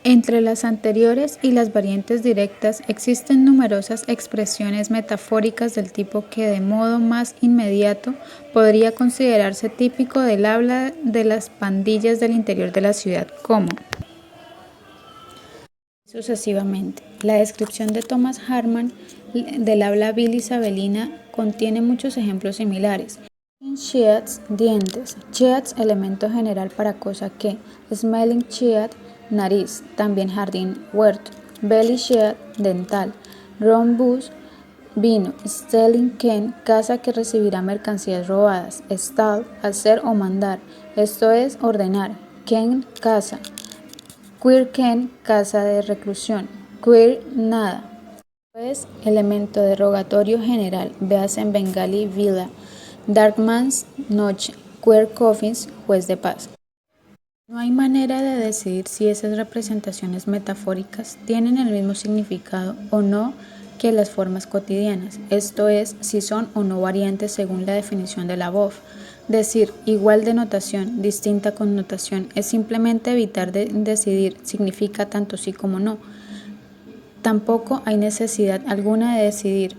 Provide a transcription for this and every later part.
Entre las anteriores y las variantes directas existen numerosas expresiones metafóricas del tipo que de modo más inmediato podría considerarse típico del habla de las pandillas del interior de la ciudad, como sucesivamente. La descripción de Thomas Hartman del habla bilisabelina contiene muchos ejemplos similares. Sheets, dientes. Sheets, elemento general para cosa que. Smelling sheet, nariz. También jardín, huerto. Belly sheet, dental. Ron bus, vino. Stealing can, casa que recibirá mercancías robadas. Stall, hacer o mandar. Esto es ordenar. Can, casa. Queer can, casa de reclusión. Queer, nada. Es elemento derogatorio general. Veas en Bengali villa. Darkman's noche. Queer coffins, juez de paz. No hay manera de decidir si esas representaciones metafóricas tienen el mismo significado o no que las formas cotidianas, esto es, si son o no variantes según la definición de la voz. Decir igual denotación, distinta connotación, es simplemente evitar decidir, significa tanto sí como no. Tampoco hay necesidad alguna de decidir.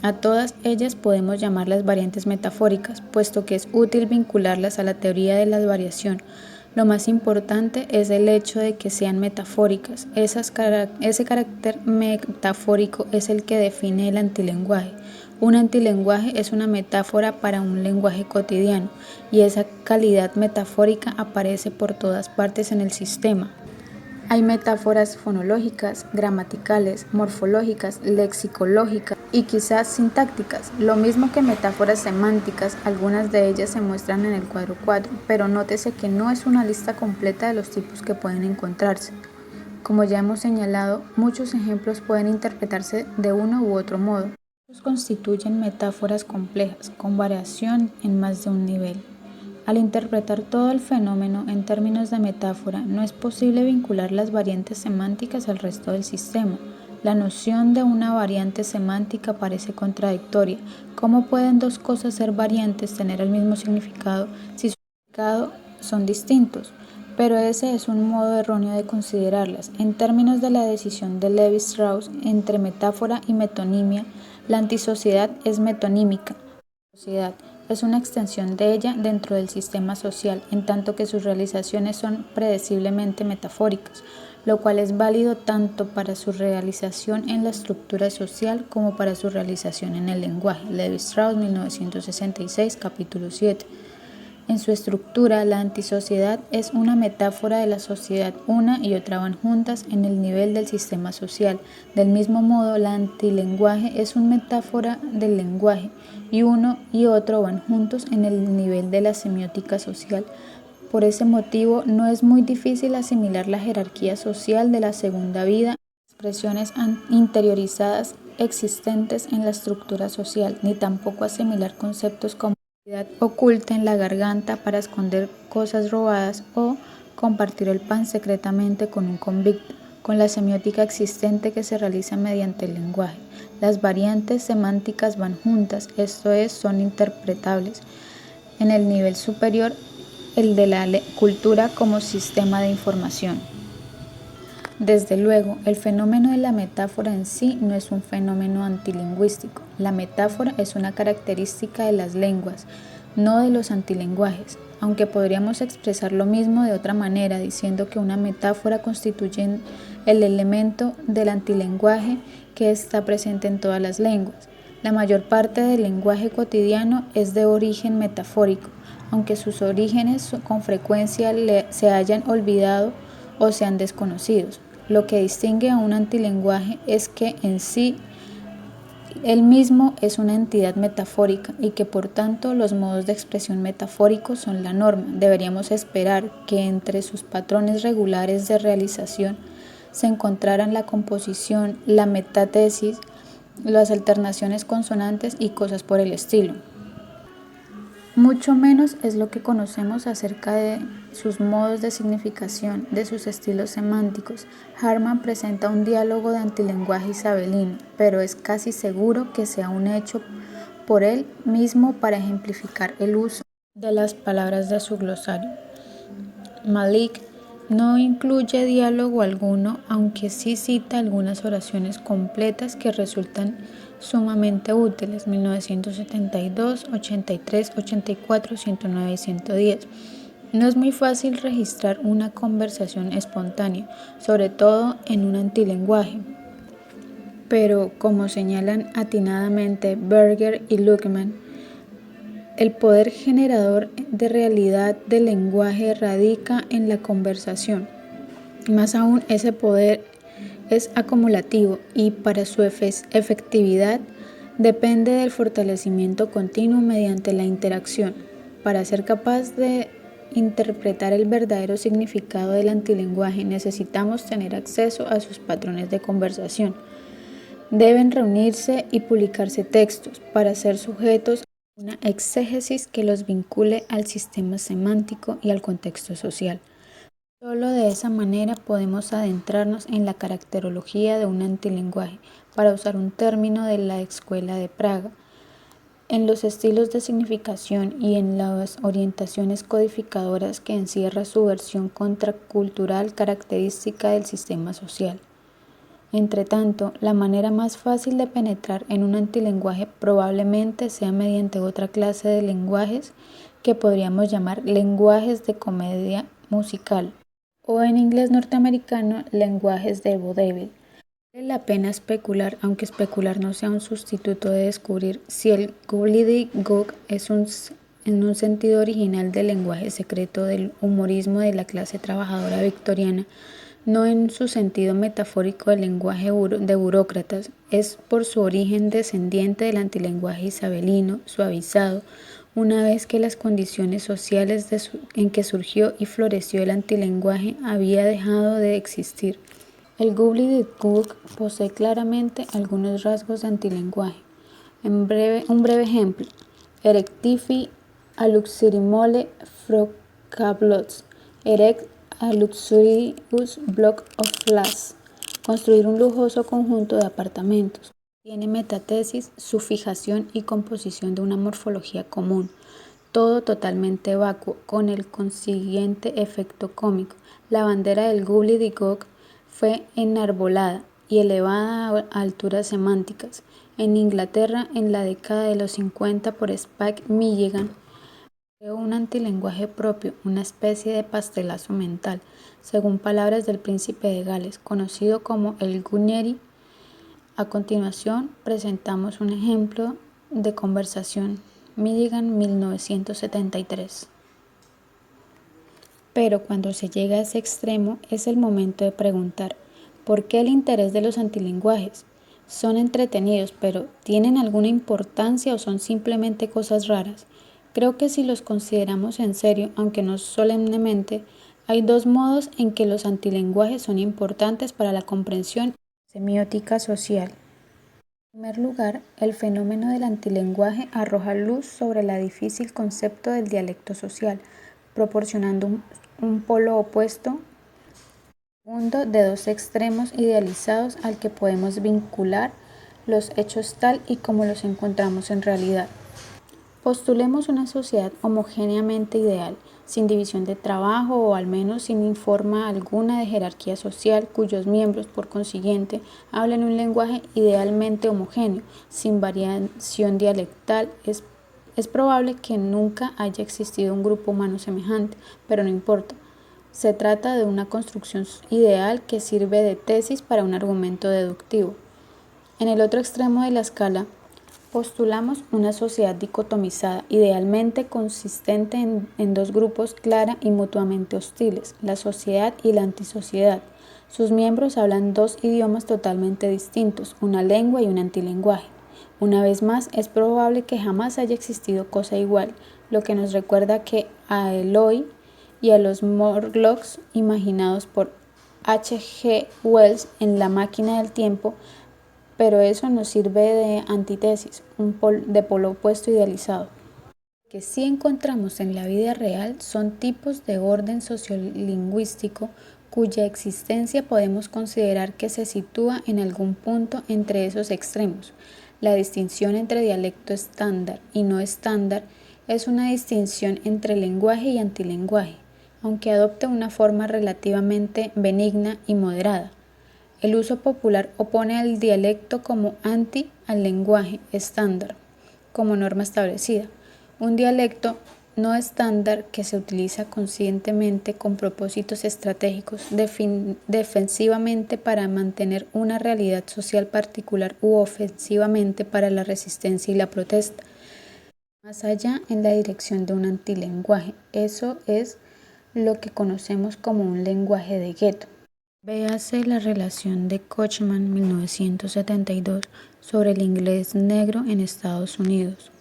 A todas ellas podemos llamarlas variantes metafóricas, puesto que es útil vincularlas a la teoría de la variación. Lo más importante es el hecho de que sean metafóricas. Ese carácter metafórico es el que define el antilenguaje. Un antilenguaje es una metáfora para un lenguaje cotidiano, y esa calidad metafórica aparece por todas partes en el sistema. Hay metáforas fonológicas, gramaticales, morfológicas, lexicológicas y quizás sintácticas, lo mismo que metáforas semánticas. Algunas de ellas se muestran en el cuadro 4, pero nótese que no es una lista completa de los tipos que pueden encontrarse. Como ya hemos señalado, muchos ejemplos pueden interpretarse de uno u otro modo. Estos constituyen metáforas complejas, con variación en más de un nivel. Al interpretar todo el fenómeno en términos de metáfora, no es posible vincular las variantes semánticas al resto del sistema. La noción de una variante semántica parece contradictoria. ¿Cómo pueden dos cosas ser variantes, tener el mismo significado, si su significado son distintos? Pero ese es un modo erróneo de considerarlas. En términos de la decisión de Levi-Strauss entre metáfora y metonimia, la antisociedad es metonímica. La sociedad es una extensión de ella dentro del sistema social, en tanto que sus realizaciones son predeciblemente metafóricas, lo cual es válido tanto para su realización en la estructura social como para su realización en el lenguaje. Levi-Strauss, 1966, capítulo 7. En su estructura, la antisociedad es una metáfora de la sociedad. Una y otra van juntas en el nivel del sistema social. Del mismo modo, la antilenguaje es una metáfora del lenguaje, y uno y otro van juntos en el nivel de la semiótica social. Por ese motivo, no es muy difícil asimilar la jerarquía social de la segunda vida, expresiones interiorizadas existentes en la estructura social, ni tampoco asimilar conceptos como oculta en la garganta para esconder cosas robadas o compartir el pan secretamente con un convicto, con la semiótica existente que se realiza mediante el lenguaje. Las variantes semánticas van juntas, esto es, son interpretables. En el nivel superior, el de la cultura como sistema de información. Desde luego, el fenómeno de la metáfora en sí no es un fenómeno antilingüístico. La metáfora es una característica de las lenguas, no de los antilenguajes, aunque podríamos expresar lo mismo de otra manera, diciendo que una metáfora constituye el elemento del antilenguaje que está presente en todas las lenguas. La mayor parte del lenguaje cotidiano es de origen metafórico, aunque sus orígenes con frecuencia se hayan olvidado o sean desconocidos. Lo que distingue a un antilenguaje es que en sí él mismo es una entidad metafórica y que por tanto los modos de expresión metafóricos son la norma. Deberíamos esperar que entre sus patrones regulares de realización se encontraran la composición, la metatesis, las alternaciones consonantes y cosas por el estilo. Mucho menos es lo que conocemos acerca de sus modos de significación, de sus estilos semánticos. Hartman presenta un diálogo de antilenguaje isabelino, pero es casi seguro que sea un hecho por él mismo para ejemplificar el uso de las palabras de su glosario. Malik No incluye diálogo alguno, aunque sí cita algunas oraciones completas que resultan sumamente útiles: 1972, 83, 84, 109 y 110. No es muy fácil registrar una conversación espontánea, sobre todo en un antilenguaje. Pero, como señalan atinadamente Berger y Luckman, el poder generador de realidad del lenguaje radica en la conversación. Más aún, ese poder es acumulativo y para su efectividad depende del fortalecimiento continuo mediante la interacción. Para ser capaz de interpretar el verdadero significado del antilenguaje, necesitamos tener acceso a sus patrones de conversación. Deben reunirse y publicarse textos para ser sujetos a una exégesis que los vincule al sistema semántico y al contexto social. Solo de esa manera podemos adentrarnos en la caracterología de un antilenguaje, para usar un término de la Escuela de Praga, en los estilos de significación y en las orientaciones codificadoras que encierra su versión contracultural característica del sistema social. Entretanto, la manera más fácil de penetrar en un antilenguaje probablemente sea mediante otra clase de lenguajes que podríamos llamar lenguajes de comedia musical, o en inglés norteamericano, lenguajes de vodevil. Vale la pena especular, aunque especular no sea un sustituto de descubrir, si el gobbledygook es en un sentido original del lenguaje secreto del humorismo de la clase trabajadora victoriana, no en su sentido metafórico del lenguaje de burócratas, es por su origen descendiente del antilenguaje isabelino, suavizado, una vez que las condiciones sociales en que surgió y floreció el antilenguaje había dejado de existir. El gobbledygook posee claramente algunos rasgos de antilenguaje. Un breve ejemplo: erectifi aluxurimole frocablots, erect a luxurious block of flats, construir un lujoso conjunto de apartamentos. Tiene metatesis, su fijación y composición de una morfología común, todo totalmente vacuo, con el consiguiente efecto cómico. La bandera del gobbledygook fue enarbolada y elevada a alturas semánticas en Inglaterra en la década de los 50 por Spike Milligan. Creó un antilenguaje propio, una especie de pastelazo mental, según palabras del príncipe de Gales, conocido como el Gunnery. A continuación, presentamos un ejemplo de conversación. Milligan, 1973. Pero cuando se llega a ese extremo, es el momento de preguntar: ¿por qué el interés de los antilenguajes? Son entretenidos, pero ¿tienen alguna importancia o son simplemente cosas raras? Creo que si los consideramos en serio, aunque no solemnemente, hay dos modos en que los antilenguajes son importantes para la comprensión semiótica social. En primer lugar, el fenómeno del antilenguaje arroja luz sobre el difícil concepto del dialecto social, proporcionando un polo opuesto, segundo, de dos extremos idealizados al que podemos vincular los hechos tal y como los encontramos en realidad. Postulemos una sociedad homogéneamente ideal, sin división de trabajo o al menos sin forma alguna de jerarquía social, cuyos miembros, por consiguiente, hablan un lenguaje idealmente homogéneo, sin variación dialectal. Es probable que nunca haya existido un grupo humano semejante, pero no importa. Se trata de una construcción ideal que sirve de tesis para un argumento deductivo. En el otro extremo de la escala, postulamos una sociedad dicotomizada, idealmente consistente en dos grupos clara y mutuamente hostiles: la sociedad y la antisociedad. Sus miembros hablan dos idiomas totalmente distintos, una lengua y un antilenguaje. Una vez más, es probable que jamás haya existido cosa igual, lo que nos recuerda que a Eloy y a los Morlocks imaginados por H. G. Wells en La máquina del tiempo, pero eso nos sirve de antítesis, de polo opuesto idealizado. Lo que sí encontramos en la vida real son tipos de orden sociolingüístico cuya existencia podemos considerar que se sitúa en algún punto entre esos extremos. La distinción entre dialecto estándar y no estándar es una distinción entre lenguaje y antilenguaje. aunque adopte una forma relativamente benigna y moderada. El uso popular opone al dialecto como anti al lenguaje estándar, como norma establecida. Un dialecto no estándar que se utiliza conscientemente con propósitos estratégicos, defensivamente para mantener una realidad social particular u ofensivamente para la resistencia y la protesta. Más allá en la dirección de un antilenguaje. Eso es lo que conocemos como un lenguaje de gueto. Véase la relación de Cochman, 1972, sobre el inglés negro en Estados Unidos.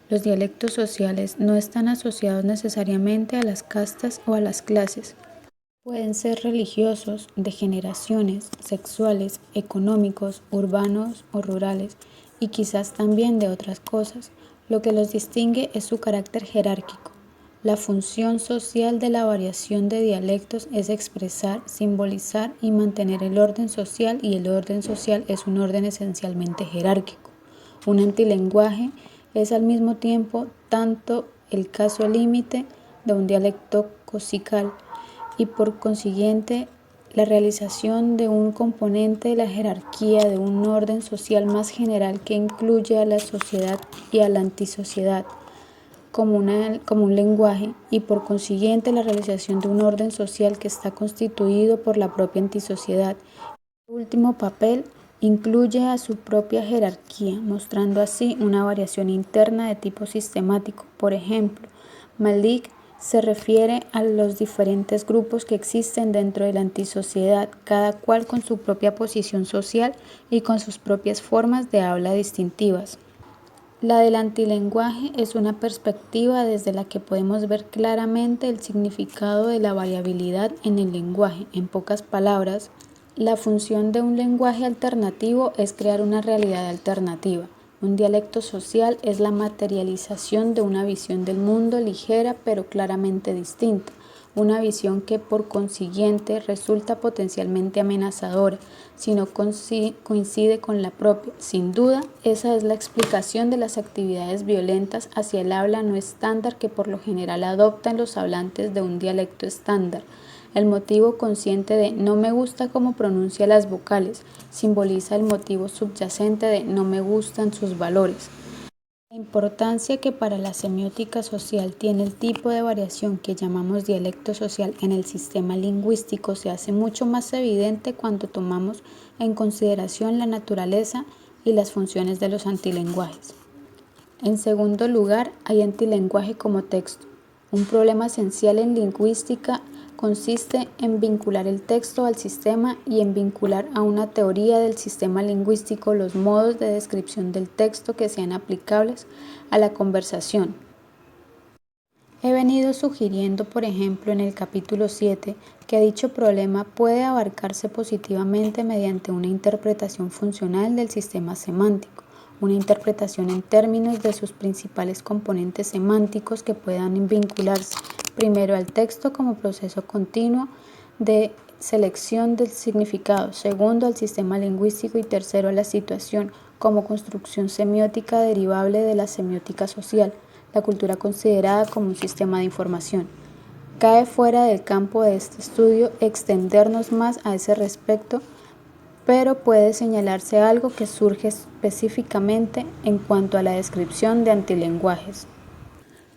Los dialectos sociales no están asociados necesariamente a las castas o a las clases. Pueden ser religiosos, de generaciones, sexuales, económicos, urbanos o rurales, y quizás también de otras cosas. Lo que los distingue es su carácter jerárquico. La función social de la variación de dialectos es expresar, simbolizar y mantener el orden social, y el orden social es un orden esencialmente jerárquico. Un antilenguaje es al mismo tiempo tanto el caso límite de un dialecto cosical y por consiguiente la realización de un componente de la jerarquía de un orden social más general que incluye a la sociedad y a la antisociedad como un lenguaje, y por consiguiente la realización de un orden social que está constituido por la propia antisociedad. El último papel incluye a su propia jerarquía, mostrando así una variación interna de tipo sistemático. Por ejemplo, Malik se refiere a los diferentes grupos que existen dentro de la antisociedad, cada cual con su propia posición social y con sus propias formas de habla distintivas. La del antilenguaje es una perspectiva desde la que podemos ver claramente el significado de la variabilidad en el lenguaje. En pocas palabras, la función de un lenguaje alternativo es crear una realidad alternativa. Un dialecto social es la materialización de una visión del mundo ligera pero claramente distinta, una visión que por consiguiente resulta potencialmente amenazadora si no coincide con la propia. Sin duda, esa es la explicación de las actividades violentas hacia el habla no estándar que por lo general adoptan los hablantes de un dialecto estándar. El motivo consciente de "no me gusta cómo pronuncia las vocales" simboliza el motivo subyacente de "no me gustan sus valores". La importancia que para la semiótica social tiene el tipo de variación que llamamos dialecto social en el sistema lingüístico se hace mucho más evidente cuando tomamos en consideración la naturaleza y las funciones de los antilenguajes. En segundo lugar, hay antilenguaje como texto. Un problema esencial en lingüística consiste en vincular el texto al sistema y en vincular a una teoría del sistema lingüístico los modos de descripción del texto que sean aplicables a la conversación. He venido sugiriendo, por ejemplo, en el capítulo 7, que dicho problema puede abarcarse positivamente mediante una interpretación funcional del sistema semántico, una interpretación en términos de sus principales componentes semánticos que puedan vincularse, primero al texto como proceso continuo de selección del significado, segundo al sistema lingüístico y tercero a la situación como construcción semiótica derivable de la semiótica social, la cultura considerada como un sistema de información. Cae fuera del campo de este estudio extendernos más a ese respecto, pero puede señalarse algo que surge específicamente en cuanto a la descripción de antilenguajes.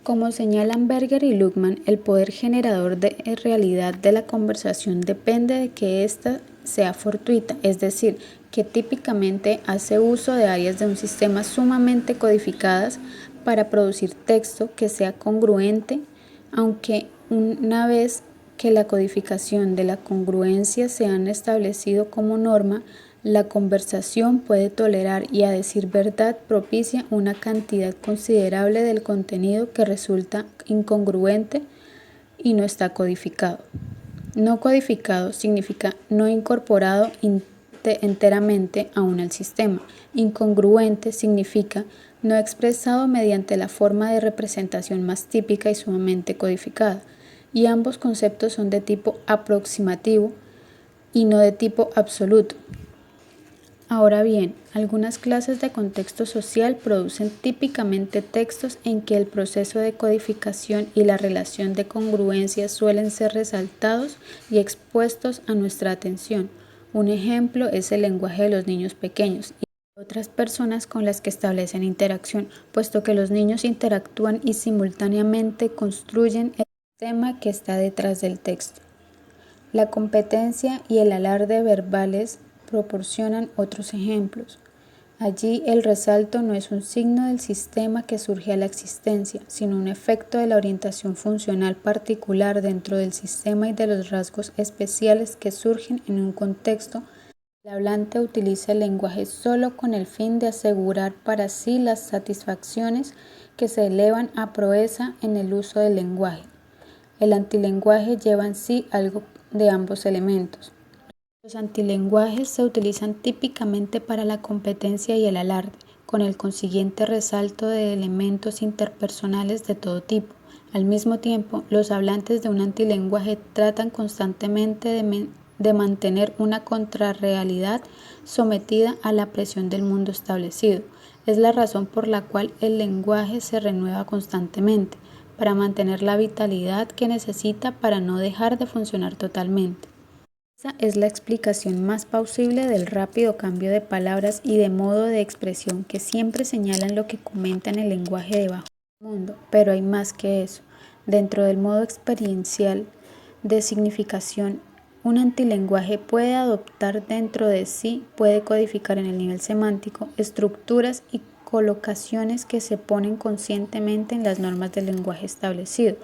Como señalan Berger y Luckmann, el poder generador de realidad de la conversación depende de que ésta sea fortuita, es decir, que típicamente hace uso de áreas de un sistema sumamente codificadas para producir texto que sea congruente, aunque una vez que la codificación de la congruencia se han establecido como norma, la conversación puede tolerar y, a decir verdad, propicia una cantidad considerable del contenido que resulta incongruente y no está codificado. No codificado significa no incorporado enteramente aún al sistema. Incongruente significa no expresado mediante la forma de representación más típica y sumamente codificada. Y ambos conceptos son de tipo aproximativo y no de tipo absoluto. Ahora bien, algunas clases de contexto social producen típicamente textos en que el proceso de codificación y la relación de congruencia suelen ser resaltados y expuestos a nuestra atención. Un ejemplo es el lenguaje de los niños pequeños y de otras personas con las que establecen interacción, puesto que los niños interactúan y simultáneamente construyen el sistema que está detrás del texto. La competencia y el alarde verbales proporcionan otros ejemplos. Allí el resalto no es un signo del sistema que surge a la existencia, sino un efecto de la orientación funcional particular dentro del sistema y de los rasgos especiales que surgen en un contexto. El hablante utiliza el lenguaje solo con el fin de asegurar para sí las satisfacciones que se elevan a proeza en el uso del lenguaje. El antilenguaje lleva en sí algo de ambos elementos. Los antilenguajes se utilizan típicamente para la competencia y el alarde, con el consiguiente resalto de elementos interpersonales de todo tipo. Al mismo tiempo, los hablantes de un antilenguaje tratan constantemente de mantener una contrarrealidad sometida a la presión del mundo establecido. Es la razón por la cual el lenguaje se renueva constantemente, para mantener la vitalidad que necesita para no dejar de funcionar totalmente. Esa es la explicación más plausible del rápido cambio de palabras y de modo de expresión que siempre señalan lo que comenta en el lenguaje de bajo mundo, pero hay más que eso. Dentro del modo experiencial de significación, un antilenguaje puede adoptar dentro de sí, puede codificar en el nivel semántico, estructuras y colocaciones que se ponen conscientemente en las normas del lenguaje establecido.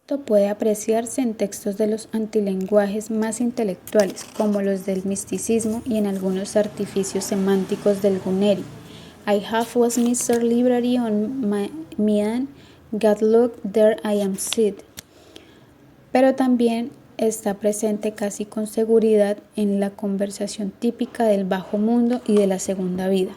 Esto puede apreciarse en textos de los antilenguajes más intelectuales, como los del misticismo y en algunos artificios semánticos del Gunneri. I have was Mr. Library on me and God look there I am sit. Pero también está presente casi con seguridad en la conversación típica del bajo mundo y de la segunda vida.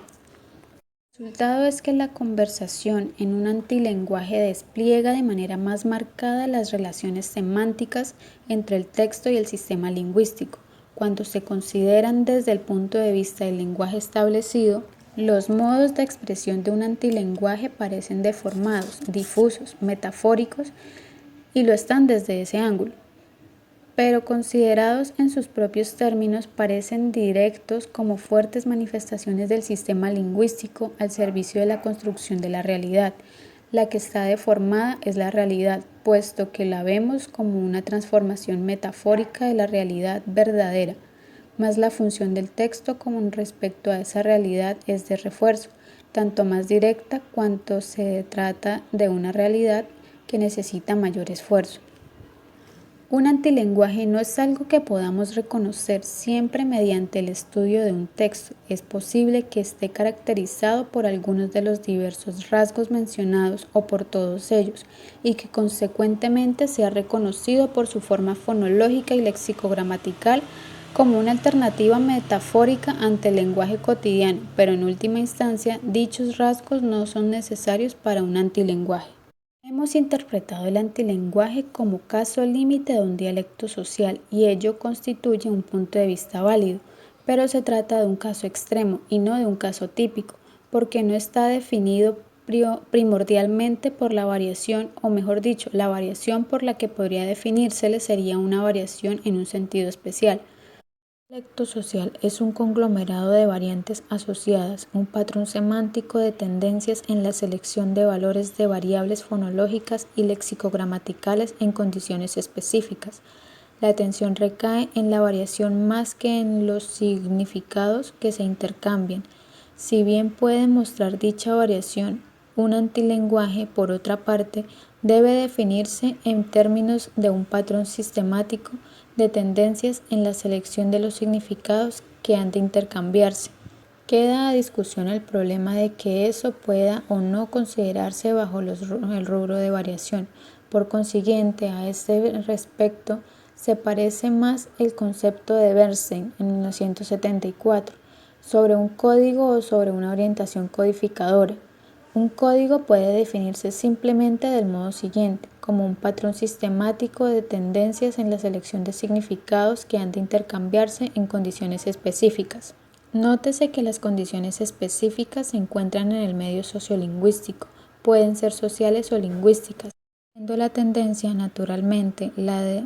El resultado es que la conversación en un antilenguaje despliega de manera más marcada las relaciones semánticas entre el texto y el sistema lingüístico. Cuando se consideran desde el punto de vista del lenguaje establecido, los modos de expresión de un antilenguaje parecen deformados, difusos, metafóricos, y lo están desde ese ángulo, pero considerados en sus propios términos parecen directos como fuertes manifestaciones del sistema lingüístico al servicio de la construcción de la realidad. La que está deformada es la realidad, puesto que la vemos como una transformación metafórica de la realidad verdadera, mas la función del texto con respecto a esa realidad es de refuerzo, tanto más directa cuanto se trata de una realidad que necesita mayor esfuerzo. Un antilenguaje no es algo que podamos reconocer siempre mediante el estudio de un texto. Es posible que esté caracterizado por algunos de los diversos rasgos mencionados o por todos ellos, y que consecuentemente sea reconocido por su forma fonológica y lexicogramatical como una alternativa metafórica ante el lenguaje cotidiano, pero en última instancia dichos rasgos no son necesarios para un antilenguaje. Hemos interpretado el antilenguaje como caso límite de un dialecto social y ello constituye un punto de vista válido, pero se trata de un caso extremo y no de un caso típico, porque no está definido primordialmente por la variación, o mejor dicho, la variación por la que podría definírsele sería una variación en un sentido especial. El dialecto social es un conglomerado de variantes asociadas, un patrón semántico de tendencias en la selección de valores de variables fonológicas y lexicogramaticales en condiciones específicas. La atención recae en la variación más que en los significados que se intercambian. Si bien puede mostrar dicha variación, un antilenguaje, por otra parte, debe definirse en términos de un patrón sistemático de tendencias en la selección de los significados que han de intercambiarse. Queda a discusión el problema de que eso pueda o no considerarse bajo el rubro de variación. Por consiguiente, a este respecto, se parece más el concepto de Bernstein en 1974 sobre un código o sobre una orientación codificadora. Un código puede definirse simplemente del modo siguiente, como un patrón sistemático de tendencias en la selección de significados que han de intercambiarse en condiciones específicas. Nótese que las condiciones específicas se encuentran en el medio sociolingüístico, pueden ser sociales o lingüísticas, siendo la tendencia naturalmente la de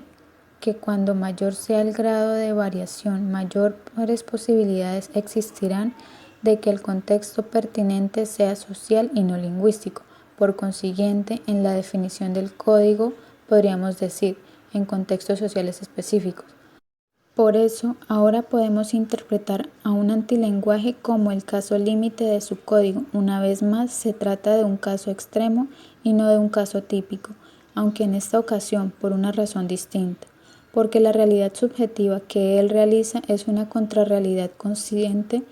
que cuando mayor sea el grado de variación, mayores posibilidades existirán de que el contexto pertinente sea social y no lingüístico. Por consiguiente, en la definición del código podríamos decir, en contextos sociales específicos. Por eso, ahora podemos interpretar a un antilenguaje como el caso límite de su código. Una vez más, se trata de un caso extremo y no de un caso típico, aunque en esta ocasión por una razón distinta, porque la realidad subjetiva que él realiza es una contrarrealidad consciente,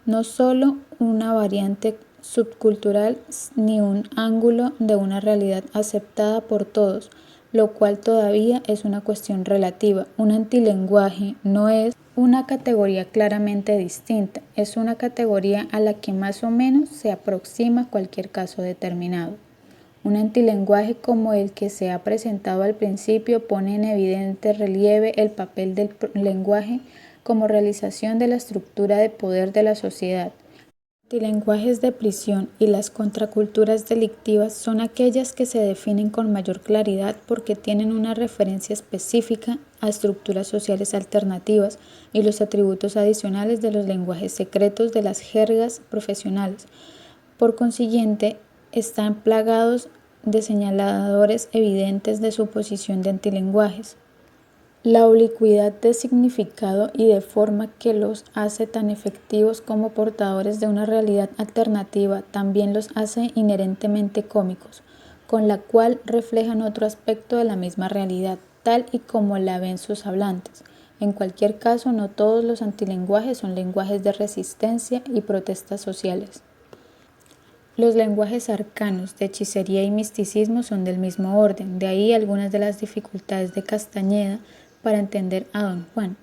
no solo una variante subcultural ni un ángulo de una realidad aceptada por todos, lo cual todavía es una cuestión relativa. Un antilenguaje no es una categoría claramente distinta, es una categoría a la que más o menos se aproxima cualquier caso determinado. Un antilenguaje como el que se ha presentado al principio pone en evidente relieve el papel del lenguaje como realización de la estructura de poder de la sociedad. Antilenguajes de prisión y las contraculturas delictivas son aquellas que se definen con mayor claridad porque tienen una referencia específica a estructuras sociales alternativas y los atributos adicionales de los lenguajes secretos de las jergas profesionales. Por consiguiente, están plagados de señaladores evidentes de su posición de antilenguajes. La oblicuidad de significado y de forma que los hace tan efectivos como portadores de una realidad alternativa también los hace inherentemente cómicos, con la cual reflejan otro aspecto de la misma realidad, tal y como la ven sus hablantes. En cualquier caso, no todos los antilenguajes son lenguajes de resistencia y protestas sociales. Los lenguajes arcanos de hechicería y misticismo son del mismo orden, de ahí algunas de las dificultades de Castañeda para entender a Don Juan.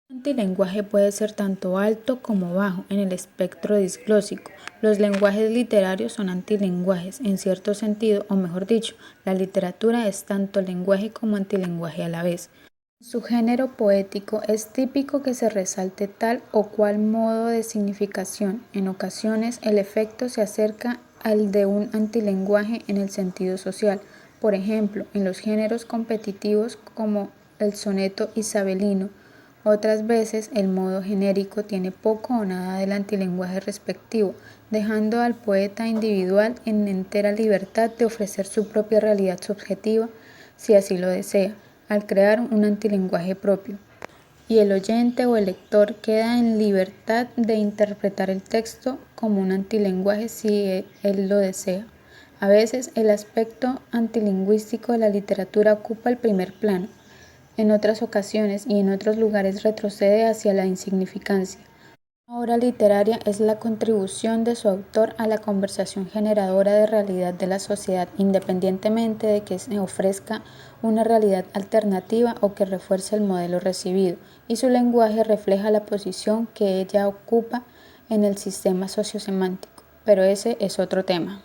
Un antilenguaje puede ser tanto alto como bajo en el espectro disglósico. Los lenguajes literarios son antilenguajes, en cierto sentido, o mejor dicho, la literatura es tanto lenguaje como antilenguaje a la vez. En su género poético es típico que se resalte tal o cual modo de significación. En ocasiones el efecto se acerca al de un antilenguaje en el sentido social. Por ejemplo, en los géneros competitivos como el soneto isabelino. Otras veces el modo genérico tiene poco o nada del antilenguaje respectivo, dejando al poeta individual en entera libertad de ofrecer su propia realidad subjetiva, si así lo desea, al crear un antilenguaje propio. Y el oyente o el lector queda en libertad de interpretar el texto como un antilenguaje si él lo desea. A veces el aspecto antilingüístico de la literatura ocupa el primer plano. En otras ocasiones y en otros lugares retrocede hacia la insignificancia. Una obra literaria es la contribución de su autor a la conversación generadora de realidad de la sociedad, independientemente de que se ofrezca una realidad alternativa o que refuerce el modelo recibido, y su lenguaje refleja la posición que ella ocupa en el sistema sociosemántico. Pero ese es otro tema.